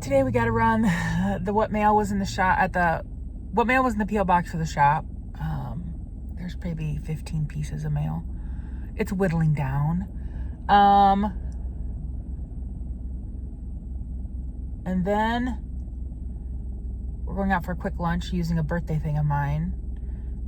Today we got to run what mail was in the shop what mail was in the P.O. box for the shop. There's maybe 15 pieces of mail. It's whittling down. And then we're going out for a quick lunch using a birthday thing of mine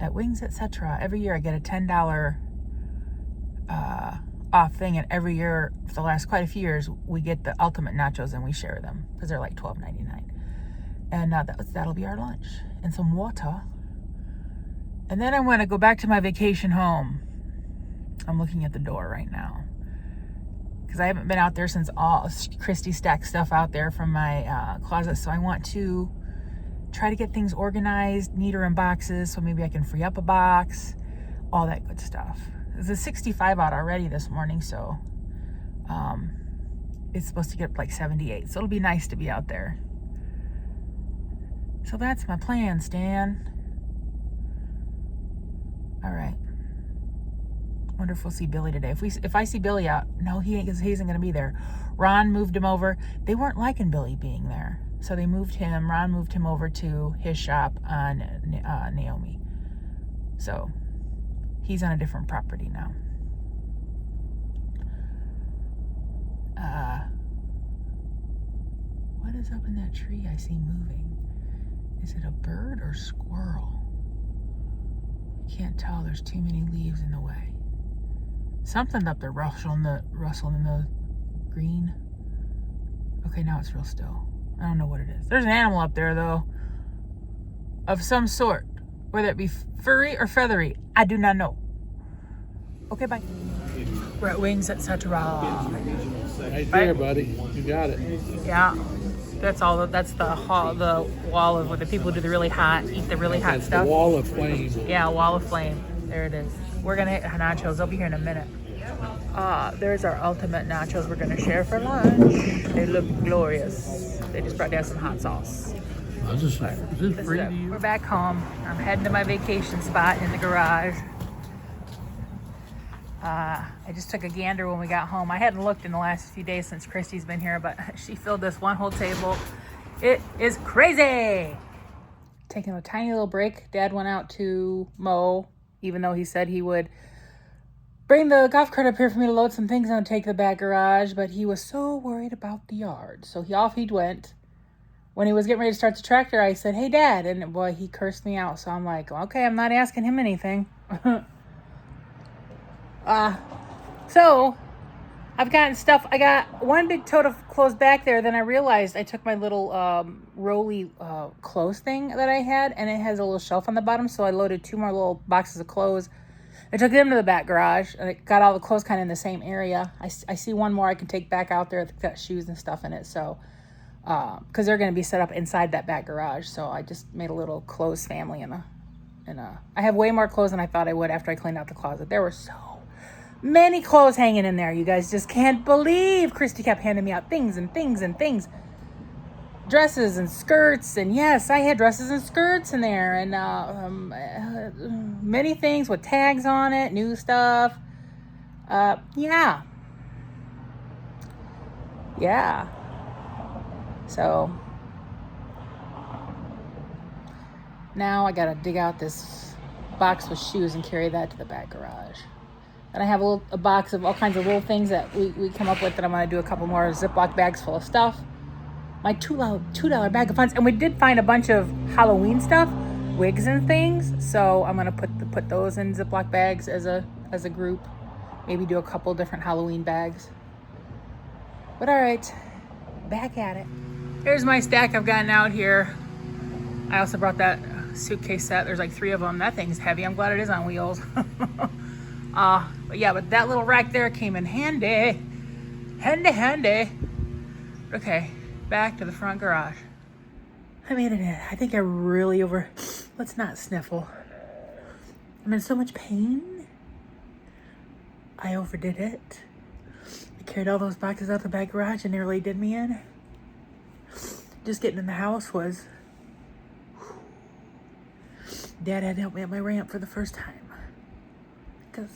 at Wings, etc. Every year I get a $10 off thing, and every year for the last quite a few years we get the ultimate nachos and we share them because they're like $12.99. And that'll be our lunch and some water. And then I'm going to go back to my vacation home. I'm looking at the door right now because I haven't been out there since Christy stacked stuff out there from my closet. So I want to try to get things organized, neater in boxes, so maybe I can free up a box, all that good stuff. It's a 65 out already this morning, so it's supposed to get up like 78. So it'll be nice to be out there. So that's my plan, Stan. All right. Wonder if we'll see Billy today. If I see Billy out, no, he isn't going to be there. Ron moved him over. They weren't liking Billy being there, so they moved him. Ron moved him over to his shop on Naomi. So he's on a different property now. What is up in that tree I see moving? Is it a bird or squirrel? I can't tell. There's too many leaves in the way. Something up there rustling in the green. Okay, now it's real still. I don't know what it is. There's an animal up there, though, of some sort. Whether it be furry or feathery, I do not know. Okay, bye. We're at Wings, etc. Right there, buddy. You got it. Yeah. That's the wall of where the people who do the really hot, eat the really hot That's stuff. the wall of flame. Yeah, wall of flame. There it is. We're going to hit nachos. They'll be here in a minute. There's our ultimate nachos we're going to share for lunch. They look glorious. They just brought down some hot sauce. Is this free to you? We're back home. I'm heading to my vacation spot in the garage. I just took a gander when we got home. I hadn't looked in the last few days since Christy's been here, but she filled this one whole table. It is crazy. Taking a tiny little break. Dad went out to mow, even though he said he would bring the golf cart up here for me to load some things on and take the back garage, but he was so worried about the yard. So off he went. When he was getting ready to start the tractor, I said, "Hey, Dad," and boy, he cursed me out. So I'm like, okay, I'm not asking him anything. So I've gotten stuff. I got one big tote of clothes back there. Then I realized I took my little rolly clothes thing that I had, and it has a little shelf on the bottom. So I loaded 2 more little boxes of clothes. I took them to the back garage, and I got all the clothes kind of in the same area. I see one more I can take back out there. It's got shoes and stuff in it. So, because they're going to be set up inside that back garage. So I just made a little clothes family I have way more clothes than I thought I would after I cleaned out the closet. There were so many clothes hanging in there. You guys just can't believe. Christy kept handing me out things and things and things. Dresses and skirts. And yes, I had dresses and skirts in there. And many things with tags on it. New stuff. Yeah. So now I got to dig out this box with shoes and carry that to the back garage. And I have a box of all kinds of little things that we come up with that I'm going to do a couple more Ziploc bags full of stuff. My $2 bag of funds. And we did find a bunch of Halloween stuff, wigs and things. So I'm going to put those in Ziploc bags as a group. Maybe do a couple different Halloween bags. But all right, back at it. Here's my stack I've gotten out here. I also brought that suitcase set. There's like 3 of them. That thing's heavy. I'm glad it is on wheels. But that little rack there came in handy. Handy. Okay, back to the front garage. I made it in. I think I really let's not sniffle. I'm in so much pain. I overdid it. I carried all those boxes out the back garage and nearly did me in. Just getting in the house was... Dad had to help me up my ramp for the first time. Because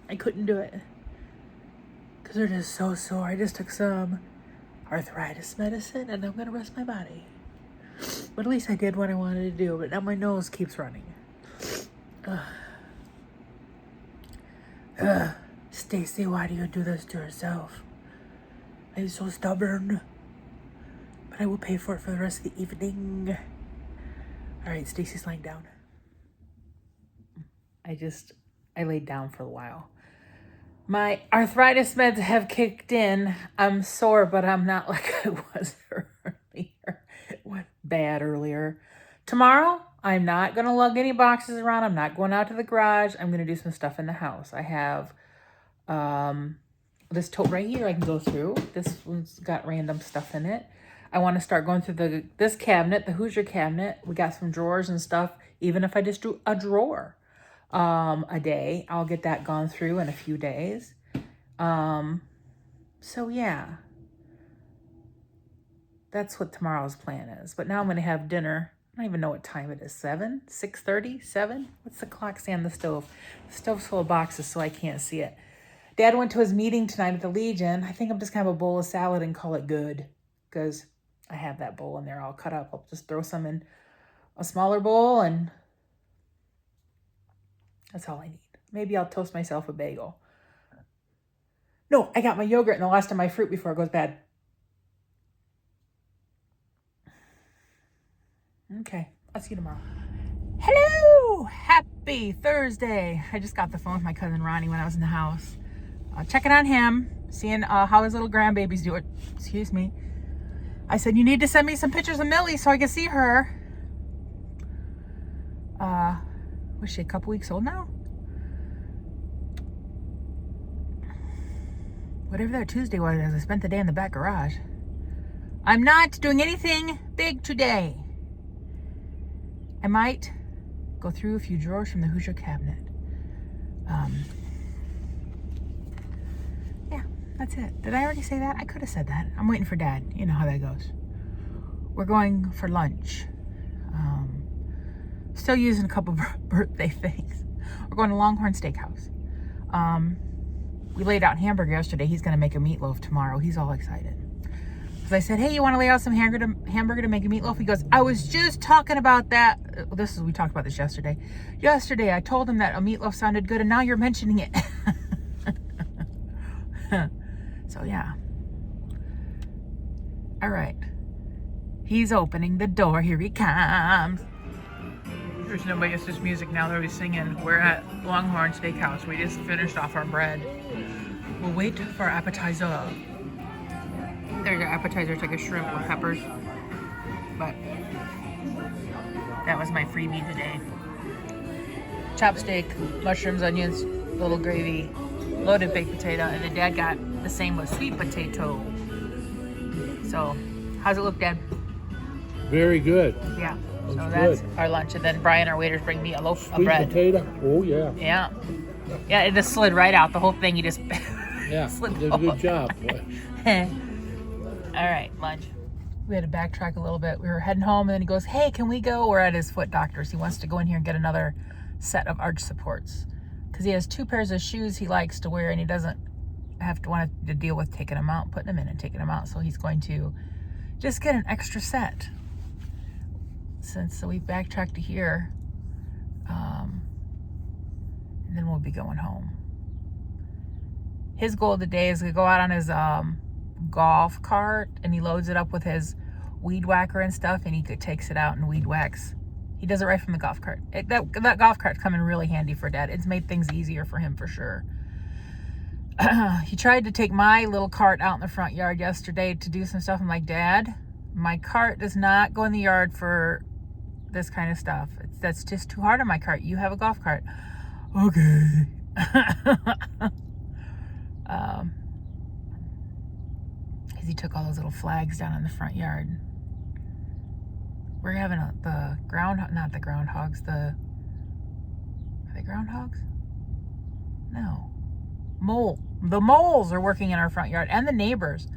I couldn't do it. Because they're just so sore. I just took some arthritis medicine, and I'm gonna rest my body. But at least I did what I wanted to do, but now my nose keeps running. Stacy, why do you do this to yourself? Are you so stubborn? But I will pay for it for the rest of the evening. All right, Stacy's lying down. I laid down for a while. My arthritis meds have kicked in. I'm sore, but I'm not like I was earlier. It went bad earlier. Tomorrow, I'm not going to lug any boxes around. I'm not going out to the garage. I'm going to do some stuff in the house. I have this tote right here I can go through. This one's got random stuff in it. I want to start going through this cabinet, the Hoosier cabinet. We got some drawers and stuff. Even if I just do a drawer a day, I'll get that gone through in a few days. So yeah, that's what tomorrow's plan is. But now I'm going to have dinner. I don't even know what time it is. 7? 6:30? 7? What's the clock say on the stove? The stove's full of boxes, so I can't see it. Dad went to his meeting tonight at the Legion. I think I'm just going to have a bowl of salad and call it good, because I have that bowl in there all cut up. I'll just throw some in a smaller bowl, and that's all I need. Maybe I'll toast myself a bagel. No, I got my yogurt and the last of my fruit before it goes bad. Okay, I'll see you tomorrow. Hello! Happy Thursday. I just got the phone with my cousin Ronnie when I was in the house. Checking on him, seeing how his little grandbaby's doing. Excuse me. I said, you need to send me some pictures of Millie so I can see her. Was she a couple weeks old now? Whatever that Tuesday was, I spent the day in the back garage. I'm not doing anything big today. I might go through a few drawers from the Hoosier cabinet. Yeah, that's it. Did I already say that? I could have said that. I'm waiting for Dad. You know how that goes. We're going for lunch. Still using a couple of birthday things. We're going to Longhorn Steakhouse. We laid out hamburger yesterday. He's going to make a meatloaf tomorrow. He's all excited. Because I said, hey, you want to lay out some hamburger to make a meatloaf? He goes, I was just talking about that. We talked about this yesterday. Yesterday, I told him that a meatloaf sounded good, and now you're mentioning it. So, yeah. All right. He's opening the door. Here he comes. There's nobody. It's just music now. They'll be singing. We're at Longhorn Steakhouse. We just finished off our bread. We'll wait for our appetizer. There's our appetizer. It's like a shrimp with peppers. But that was my freebie today. Chopstick, mushrooms, onions, little gravy, loaded baked potato, and then Dad got the same with sweet potato. So, how's it look, Dad? Very good. Yeah. So Looks that's good. our lunch. And then Brian, our waiters, bring me a loaf of Sweet bread. potato. Oh yeah. Yeah. Yeah, it just slid right out. The whole thing, you just Yeah. slid Did a good job. Boy. All right, lunch. We had to backtrack a little bit. We were heading home, and then he goes, hey, can we go? We're at his foot doctor's. He wants to go in here and get another set of arch supports. Because he has 2 pairs of shoes he likes to wear, and he doesn't have to want to deal with taking them out, putting them in and taking them out. So he's going to just get an extra set. So we backtracked to here, and then we'll be going home. His goal today is to go out on his golf cart, and he loads it up with his weed whacker and stuff, and he takes it out and weed whacks. He does it right from the golf cart. That golf cart's come in really handy for Dad. It's made things easier for him for sure. He tried to take my little cart out in the front yard yesterday to do some stuff. I'm like, Dad, my cart does not go in the yard for this kind of stuff. That's just too hard on my cart. You have a golf cart. Okay. Because he took all those little flags down in the front yard. We're having are they groundhogs? No. The moles are working in our front yard, and the neighbors.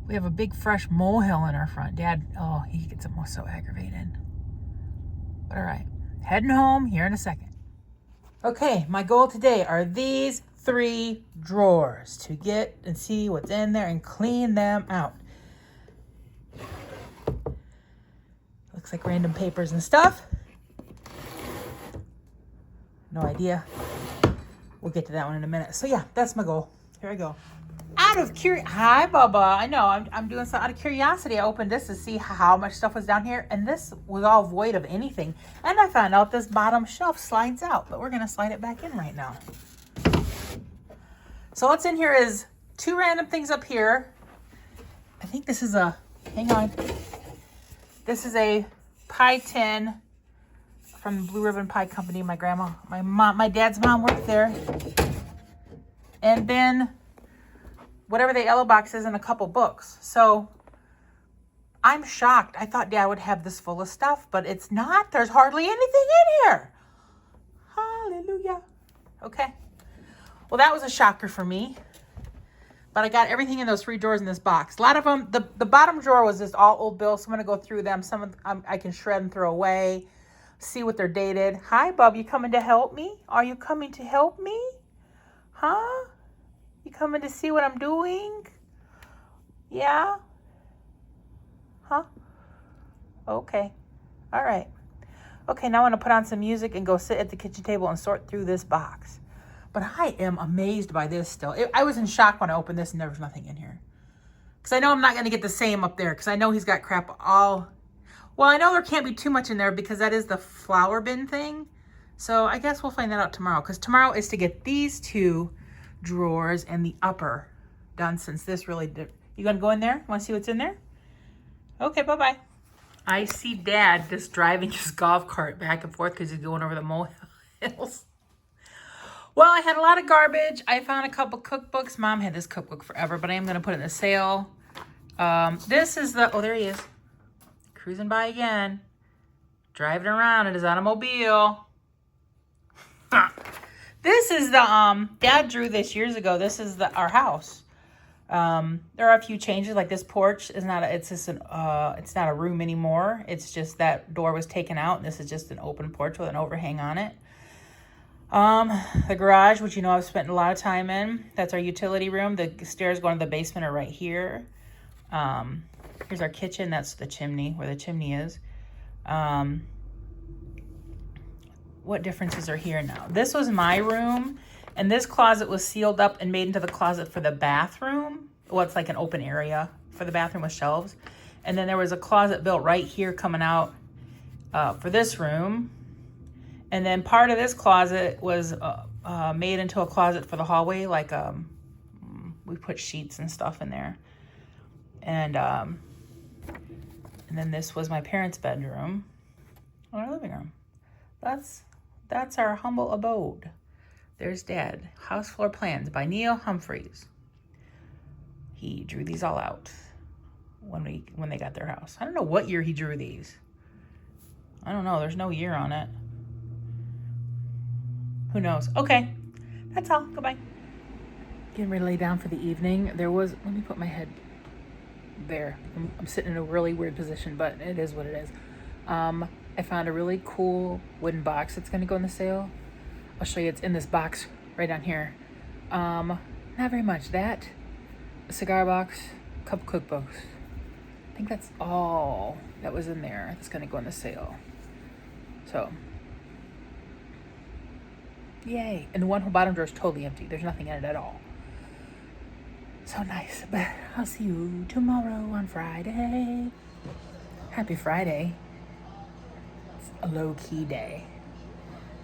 We have a big fresh molehill in our front. Dad, he gets almost so aggravated. But all right, heading home here in a second. Okay, my goal today are these 3 drawers to get and see what's in there and clean them out. Looks like random papers and stuff. No idea. We'll get to that one in a minute. So yeah, that's my goal. Here I go. Out of Hi, Bubba. I know I'm doing so out of curiosity. I opened this to see how much stuff was down here, and this was all void of anything. And I found out this bottom shelf slides out, but we're gonna slide it back in right now. So what's in here is 2 random things up here. I think this is hang on. This is a pie tin from the Blue Ribbon Pie Company. My dad's mom worked there. And then whatever the yellow box is and a couple books. So I'm shocked. I thought Dad would have this full of stuff, but it's not. There's hardly anything in here. Hallelujah. Okay. Well, that was a shocker for me. But I got everything in those 3 drawers in this box. A lot of them, the bottom drawer was just all old bills. So I'm going to go through them. Some of them I can shred and throw away. See what they're dated. Hi, Bub. You coming to help me? Are you coming to help me? Huh? You coming to see what I'm doing? Yeah? Huh? Okay. All right. Okay, now I'm going to put on some music and go sit at the kitchen table and sort through this box. But I am amazed by this still. I was in shock when I opened this and there was nothing in here. Because I know I'm not going to get the same up there. Because I know he's got crap all... Well, I know there can't be too much in there because that is the flower bin thing. So I guess we'll find that out tomorrow. Because tomorrow is to get these 2 drawers and the upper done since this really did. You going to go in there? Want to see what's in there? Okay, bye-bye. I see Dad just driving his golf cart back and forth because he's going over the molehills. Well, I had a lot of garbage. I found a couple cookbooks. Mom had this cookbook forever, but I am going to put it in the sale. This is the... Oh, there he is. Cruising by again. Driving around in his automobile. This is the... Dad drew this years ago. This is our house. There are a few changes. Like this porch is not... It's not a room anymore. It's just that door was taken out, and this is just an open porch with an overhang on it. The garage, which you know I've spent a lot of time in. That's our utility room. The stairs going to the basement are right here. Here's our kitchen. That's the chimney, where the chimney is. What differences are here now? This was my room, and this closet was sealed up and made into the closet for the bathroom. Well, it's like an open area for the bathroom with shelves. And then there was a closet built right here coming out for this room. And then part of this closet was made into a closet for the hallway. Like we put sheets and stuff in there. And then this was my parents' bedroom, or our living room. That's our humble abode. There's Dad. House floor plans by Neil Humphreys. He drew these all out when they got their house. I don't know what year he drew these. I don't know. There's no year on it. Who knows? Okay. That's all. Goodbye. Getting ready to lay down for the evening. Let me put my head there. I'm sitting in a really weird position, but it is what it is. I found a really cool wooden box that's going to go in the sale. I'll show you. It's in this box right down here. Not very much. That, a cigar box, a couple cookbooks. I think that's all that was in there that's going to go in the sale. So... Yay. And the one bottom drawer is totally empty. There's nothing in it at all. So nice. But I'll see you tomorrow on Friday. Happy Friday. It's a low-key day.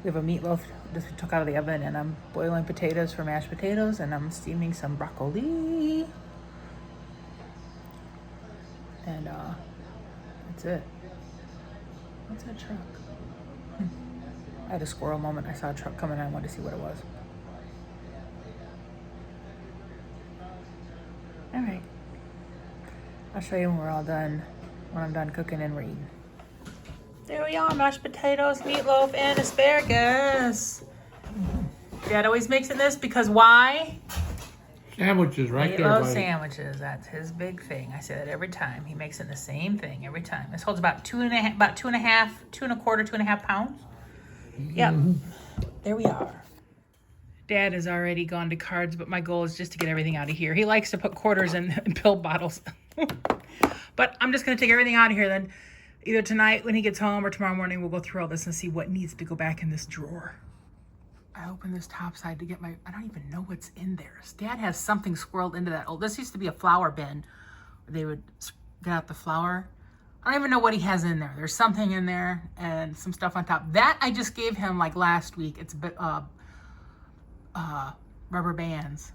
We have a meatloaf just took out of the oven, and I'm boiling potatoes for mashed potatoes, and I'm steaming some broccoli. And that's it. What's that truck? I had a squirrel moment. I saw a truck coming and I wanted to see what it was. All right. I'll show you when we're all done, when I'm done cooking and reading. There we are, mashed potatoes, meatloaf, and asparagus. Dad always makes it this because why? Sandwiches right he there, loves buddy. Sandwiches. That's his big thing. I say that every time. He makes it the same thing every time. This holds about 2.25 pounds. Yep. There we are. Dad has already gone to cards, but my goal is just to get everything out of here. He likes to put quarters in pill bottles. But I'm just going to take everything out of here then. Either tonight when he gets home or tomorrow morning, we'll go through all this and see what needs to go back in this drawer. I opened this top side to get I don't even know what's in there. Dad has something squirreled into that. Oh, this used to be a flour bin. They would get out the flour. I don't even know what he has in there. There's something in there and some stuff on top. That I just gave him like last week. It's rubber bands.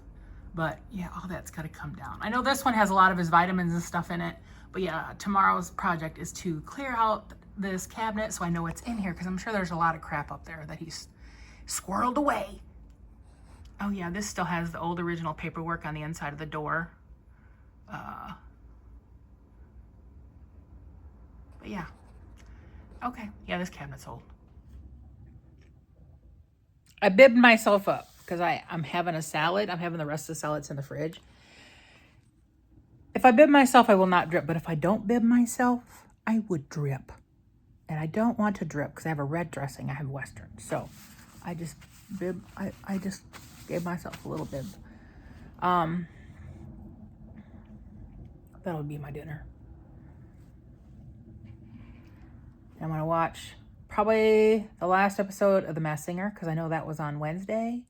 But yeah, all that's got to come down. I know this one has a lot of his vitamins and stuff in it. But yeah, tomorrow's project is to clear out this cabinet so I know what's in here, because I'm sure there's a lot of crap up there that he's squirreled away. Oh yeah, this still has the old original paperwork on the inside of the door. But yeah. Okay, yeah, this cabinet's old. I bibbed myself up because I'm having a salad. I'm having the rest of the salads in the fridge. If I bib myself, I will not drip. But if I don't bib myself, I would drip. And I don't want to drip because I have a red dressing. I have Western. So I just bib. I just gave myself a little bib. That'll be my dinner. I'm going to watch probably the last episode of The Masked Singer because I know that was on Wednesday.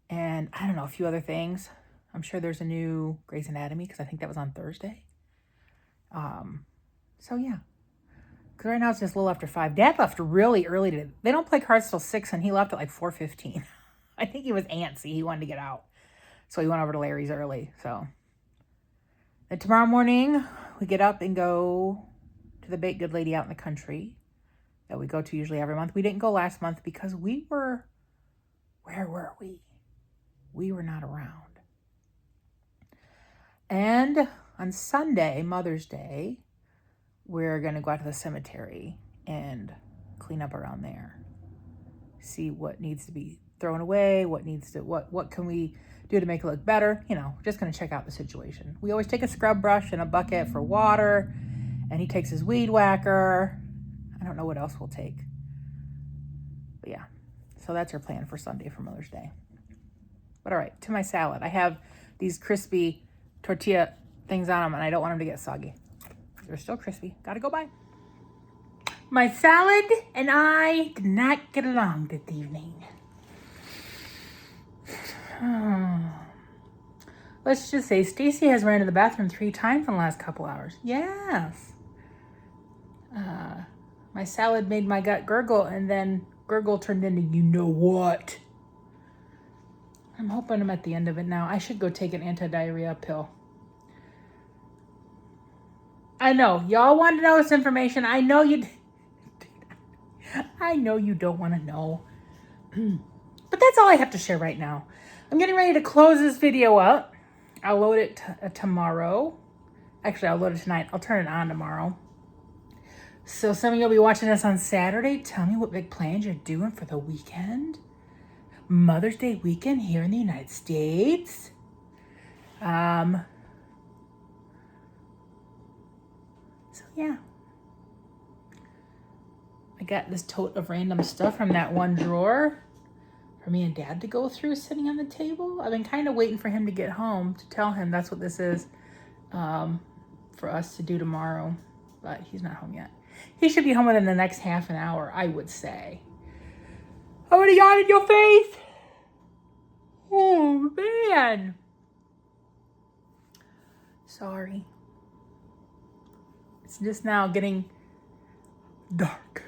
And I don't know, a few other things. I'm sure there's a new Grey's Anatomy because I think that was on Thursday. So yeah. Because right now it's just a little after 5. Dad left really early today. They don't play cards till 6 and he left at like 4:15. I think he was antsy. He wanted to get out. So he went over to Larry's early. So then tomorrow morning we get up and go to the Baked Good Lady out in the country that we go to usually every month. We didn't go last month because where were we? We were not around. And on Sunday, Mother's Day, we're going to go out to the cemetery and clean up around there. See what needs to be thrown away, what can we do to make it look better. You know, just going to check out the situation. We always take a scrub brush and a bucket for water, and he takes his weed whacker. I don't know what else we'll take. But yeah, so that's our plan for Sunday for Mother's Day. But all right, to my salad. I have these crispy tortilla things on them, and I don't want them to get soggy. They're still crispy. Gotta go by. My salad and I did not get along this evening. Let's just say Stacy has ran to the bathroom 3 times in the last couple hours. Yes. My salad made my gut gurgle, and then gurgle turned into you know what. I'm hoping I'm at the end of it now. I should go take an anti-diarrhea pill. I know. Y'all want to know this information. I know you don't want to know. But that's all I have to share right now. I'm getting ready to close this video up. I'll load it tomorrow. Actually, I'll load it tonight. I'll turn it on tomorrow. So some of you will be watching this on Saturday. Tell me what big plans you're doing for the weekend. Mother's Day weekend here in the United States. So yeah. I got this tote of random stuff from that one drawer for me and Dad to go through sitting on the table. I've been kind of waiting for him to get home to tell him that's what this is for us to do tomorrow. But he's not home yet. He should be home within the next half an hour, I would say. I would have yawned in your face. Oh, man. Sorry. It's just now getting dark.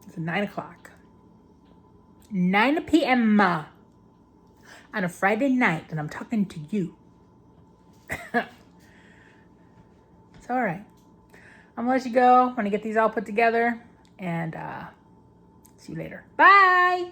It's 9 o'clock. 9 p.m. on a Friday night, and I'm talking to you. It's all right. I'm going to let you go. I'm going to get these all put together, and see you later. Bye.